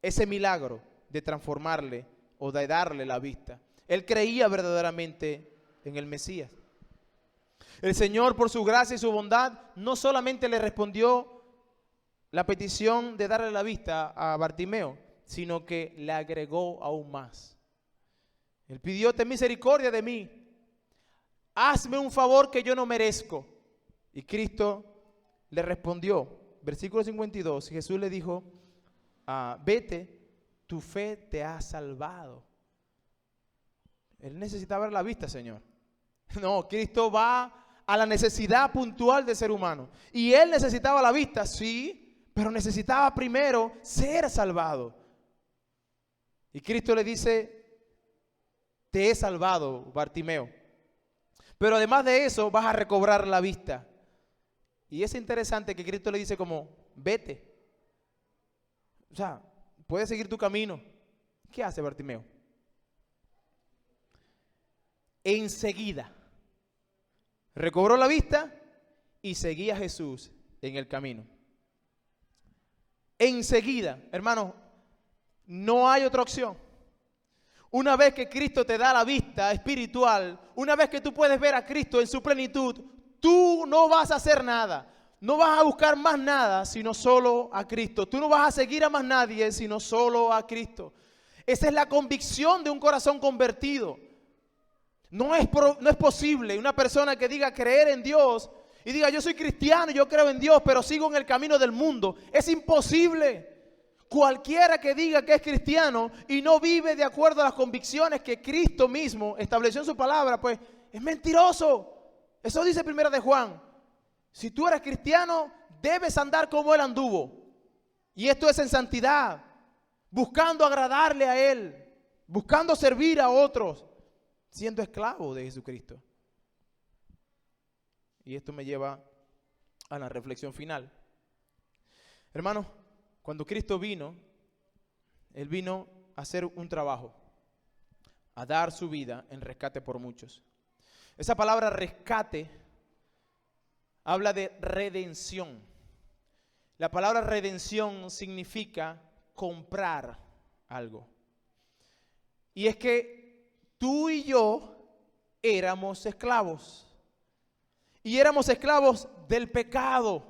ese milagro de transformarle o de darle la vista. Él creía verdaderamente en el Mesías. El Señor, por su gracia y su bondad, no solamente le respondió la petición de darle la vista a Bartimeo, sino que le agregó aún más. Él pidió, ten misericordia de mí, hazme un favor que yo no merezco. Y Cristo le respondió, versículo 52, Jesús le dijo, vete, tu fe te ha salvado. Él necesitaba ver la vista, Señor. No, Cristo va a la necesidad puntual del ser humano. Y Él necesitaba la vista, sí, pero necesitaba primero ser salvado. Y Cristo le dice, te he salvado, Bartimeo. Pero además de eso, vas a recobrar la vista. Y es interesante que Cristo le dice como, vete. O sea, puedes seguir tu camino. ¿Qué hace Bartimeo? Enseguida recobró la vista y seguía a Jesús en el camino. Enseguida, hermano, no hay otra opción. Una vez que Cristo te da la vista espiritual, una vez que tú puedes ver a Cristo en su plenitud, tú no vas a hacer nada. No vas a buscar más nada, sino solo a Cristo. Tú no vas a seguir a más nadie, sino solo a Cristo. Esa es la convicción de un corazón convertido. No es posible una persona que diga creer en Dios y diga yo soy cristiano, yo creo en Dios, pero sigo en el camino del mundo. Es imposible. Cualquiera que diga que es cristiano y no vive de acuerdo a las convicciones que Cristo mismo estableció en su palabra, pues es mentiroso. Eso dice 1 de Juan. Si tú eres cristiano, debes andar como Él anduvo. Y esto es en santidad, buscando agradarle a Él, buscando servir a otros, siendo esclavo de Jesucristo. Y esto me lleva a la reflexión final. Hermanos, cuando Cristo vino, Él vino a hacer un trabajo, a dar su vida en rescate por muchos. Esa palabra rescate habla de redención. La palabra redención significa comprar algo. Y es que tú y yo éramos esclavos. Y éramos esclavos del pecado.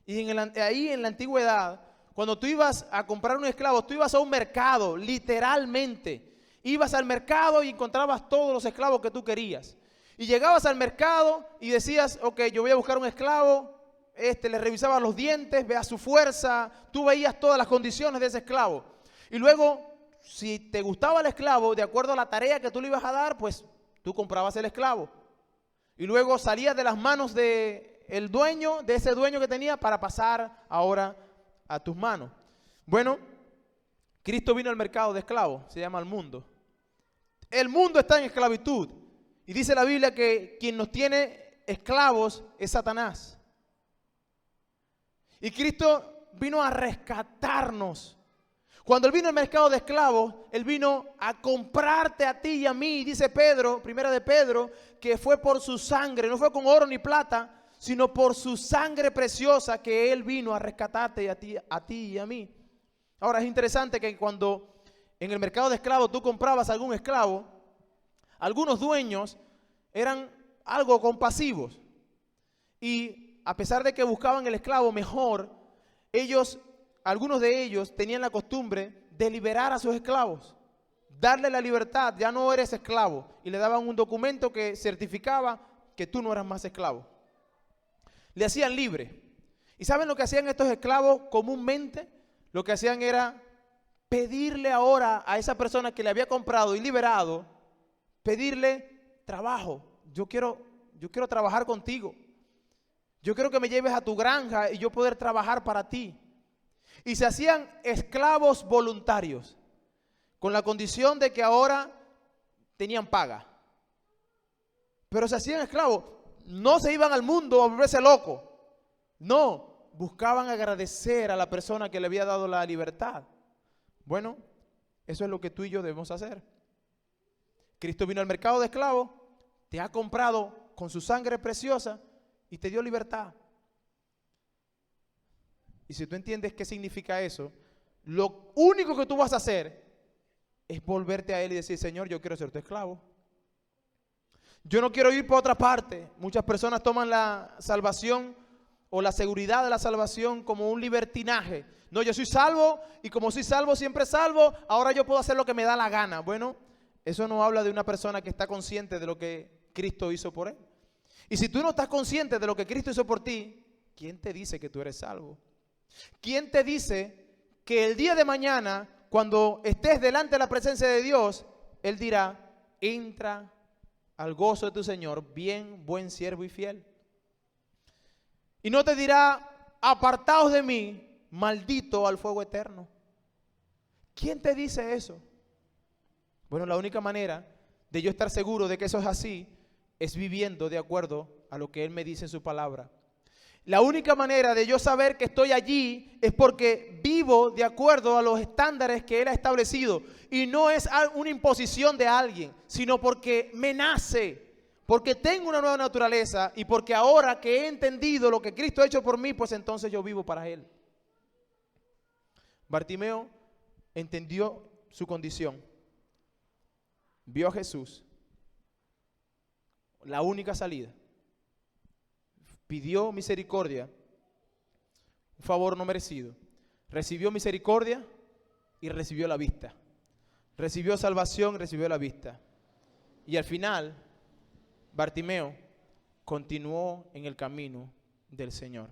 Y ahí en la antigüedad, cuando tú ibas a comprar un esclavo, tú ibas a un mercado, literalmente. Ibas al mercado y encontrabas todos los esclavos que tú querías. Y llegabas al mercado y decías, ok, yo voy a buscar un esclavo. Le revisabas los dientes, veas su fuerza. Tú veías todas las condiciones de ese esclavo. Y luego, si te gustaba el esclavo, de acuerdo a la tarea que tú le ibas a dar, pues tú comprabas el esclavo. Y luego salías de las manos del dueño, de ese dueño que tenía, para pasar ahora a tus manos. Bueno, Cristo vino al mercado de esclavos, se llama el mundo. El mundo está en esclavitud. Y dice la Biblia que quien nos tiene esclavos es Satanás. Y Cristo vino a rescatarnos. Cuando Él vino al mercado de esclavos, Él vino a comprarte a ti y a mí. Dice Pedro, primera de Pedro, que fue por su sangre, no fue con oro ni plata, sino por su sangre preciosa que Él vino a rescatarte a ti y a mí. Ahora es interesante que cuando en el mercado de esclavos tú comprabas algún esclavo, algunos dueños eran algo compasivos. Y a pesar de que buscaban el esclavo mejor, algunos de ellos tenían la costumbre de liberar a sus esclavos, darle la libertad, ya no eres esclavo, y le daban un documento que certificaba que tú no eras más esclavo. Le hacían libre. ¿Y saben lo que hacían estos esclavos comúnmente? Lo que hacían era pedirle ahora a esa persona que le había comprado y liberado, pedirle trabajo. Yo quiero trabajar contigo. Yo quiero que me lleves a tu granja y yo poder trabajar para ti. Y se hacían esclavos voluntarios, con la condición de que ahora tenían paga. Pero se hacían esclavos, no se iban al mundo a volverse locos. No, buscaban agradecer a la persona que le había dado la libertad. Bueno, eso es lo que tú y yo debemos hacer. Cristo vino al mercado de esclavos, te ha comprado con su sangre preciosa y te dio libertad. Y si tú entiendes qué significa eso, lo único que tú vas a hacer es volverte a Él y decir: Señor, yo quiero ser tu esclavo. Yo no quiero ir por otra parte. Muchas personas toman la salvación o la seguridad de la salvación como un libertinaje. No, yo soy salvo y como soy salvo, siempre salvo, ahora yo puedo hacer lo que me da la gana. Bueno, eso no habla de una persona que está consciente de lo que Cristo hizo por él. Y si tú no estás consciente de lo que Cristo hizo por ti, ¿quién te dice que tú eres salvo? ¿Quién te dice que el día de mañana, cuando estés delante de la presencia de Dios, Él dirá: entra al gozo de tu Señor, bien, buen siervo y fiel? Y no te dirá: apartaos de mí, maldito, al fuego eterno. ¿Quién te dice eso? Bueno, la única manera de yo estar seguro de que eso es así es viviendo de acuerdo a lo que Él me dice en su palabra. La única manera de yo saber que estoy allí es porque vivo de acuerdo a los estándares que Él ha establecido. Y no es una imposición de alguien, sino porque me nace, porque tengo una nueva naturaleza y porque ahora que he entendido lo que Cristo ha hecho por mí, pues entonces yo vivo para Él. Bartimeo entendió su condición, vio a Jesús, la única salida, pidió misericordia, un favor no merecido, recibió misericordia y recibió la vista, recibió salvación, recibió la vista. Y al final, Bartimeo continuó en el camino del Señor.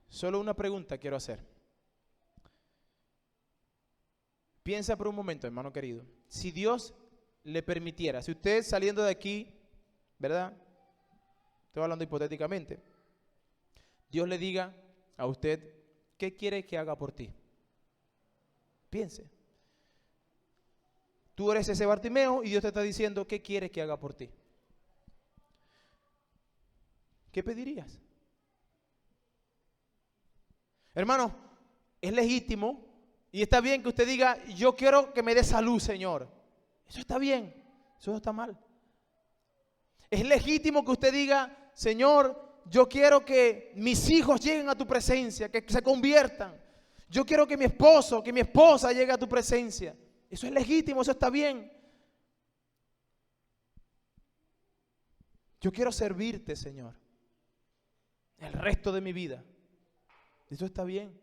Solo una pregunta quiero hacer. Piensa por un momento, hermano querido, si Dios le permitiera, si usted saliendo de aquí, ¿verdad? Estoy hablando hipotéticamente, Dios le diga a usted: ¿qué quiere que haga por ti? Piense. Tú eres ese Bartimeo y Dios te está diciendo: ¿qué quiere que haga por ti? ¿Qué pedirías? Hermano, es legítimo y está bien que usted diga: yo quiero que me dé salud, Señor. Eso está bien, eso no está mal. Es legítimo que usted diga: Señor, yo quiero que mis hijos lleguen a tu presencia, que se conviertan. Yo quiero que mi esposo, que mi esposa llegue a tu presencia. Eso es legítimo, eso está bien. Yo quiero servirte, Señor, el resto de mi vida. Eso está bien.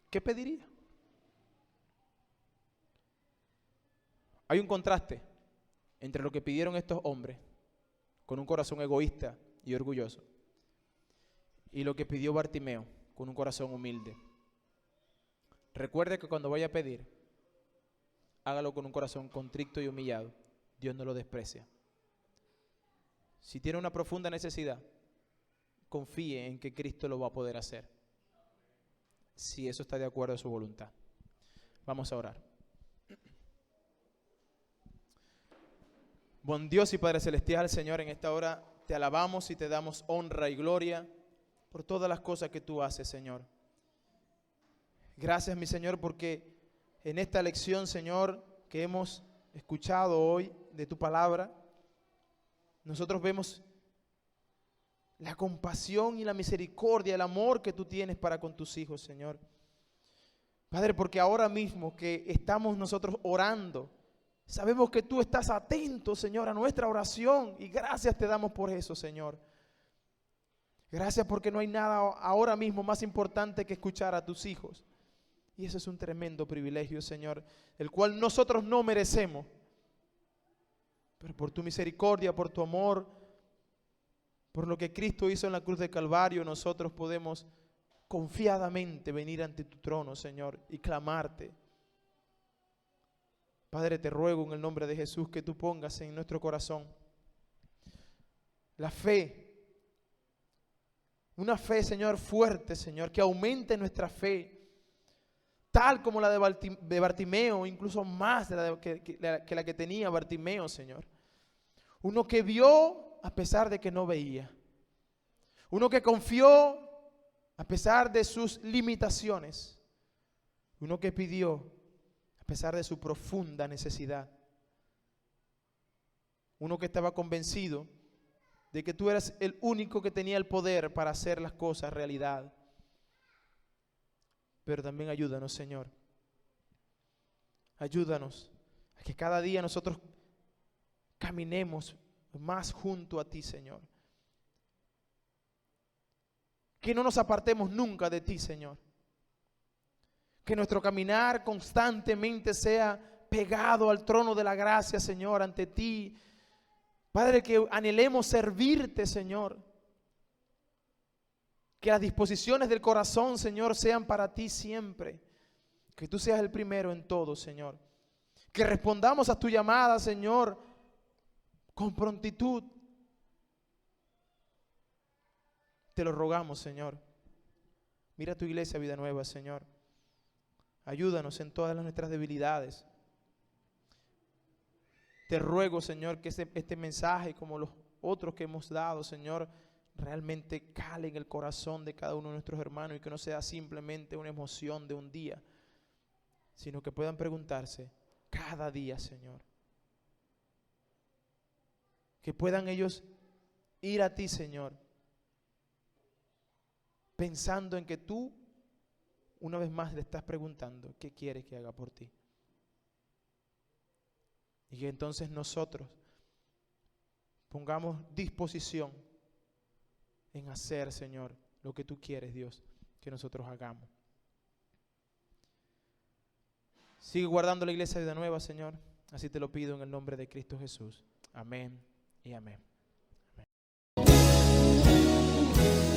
¿Qué pediría? Hay un contraste entre lo que pidieron estos hombres con un corazón egoísta y orgulloso y lo que pidió Bartimeo con un corazón humilde. Recuerde que cuando vaya a pedir, hágalo con un corazón contrito y humillado. Dios no lo desprecia. Si tiene una profunda necesidad, confíe en que Cristo lo va a poder hacer, si eso está de acuerdo a su voluntad. Vamos a orar. Buen Dios y Padre Celestial, Señor, en esta hora te alabamos y te damos honra y gloria por todas las cosas que tú haces, Señor. Gracias, mi Señor, porque en esta lección, Señor, que hemos escuchado hoy de tu palabra, nosotros vemos la compasión y la misericordia, el amor que tú tienes para con tus hijos, Señor. Padre, porque ahora mismo que estamos nosotros orando, sabemos que tú estás atento, Señor, a nuestra oración, y gracias te damos por eso, Señor. Gracias porque no hay nada ahora mismo más importante que escuchar a tus hijos. Y eso es un tremendo privilegio, Señor, el cual nosotros no merecemos. Pero por tu misericordia, por tu amor, por lo que Cristo hizo en la cruz de Calvario, nosotros podemos confiadamente venir ante tu trono, Señor, y clamarte. Padre, te ruego en el nombre de Jesús que tú pongas en nuestro corazón la fe, una fe, Señor, fuerte, Señor, que aumente nuestra fe, tal como la de Bartimeo, incluso más que la que tenía Bartimeo, Señor. Uno que vio a pesar de que no veía. Uno que confió a pesar de sus limitaciones. Uno que pidió a pesar de su profunda necesidad. Uno que estaba convencido de que tú eras el único que tenía el poder para hacer las cosas realidad. Pero también ayúdanos, Señor. Ayúdanos a que cada día nosotros caminemos más junto a ti, Señor. Que no nos apartemos nunca de ti, Señor. Que nuestro caminar constantemente sea pegado al trono de la gracia, Señor, ante ti. Padre, que anhelemos servirte, Señor. Que las disposiciones del corazón, Señor, sean para ti siempre. Que tú seas el primero en todo, Señor. Que respondamos a tu llamada, Señor, con prontitud. Te lo rogamos, Señor. Mira tu iglesia, Vida Nueva, Señor. Ayúdanos en todas nuestras debilidades. Te ruego, Señor, que este mensaje, como los otros que hemos dado, Señor, realmente cale en el corazón de cada uno de nuestros hermanos y que no sea simplemente una emoción de un día, sino que puedan preguntarse cada día, Señor. Que puedan ellos ir a ti, Señor, pensando en que tú, una vez más, le estás preguntando qué quieres que haga por ti. Y que entonces nosotros pongamos disposición en hacer, Señor, lo que tú quieres, Dios, que nosotros hagamos. Sigue guardando la iglesia de nueva, Señor. Así te lo pido en el nombre de Cristo Jesús. Amén y amén. Amén.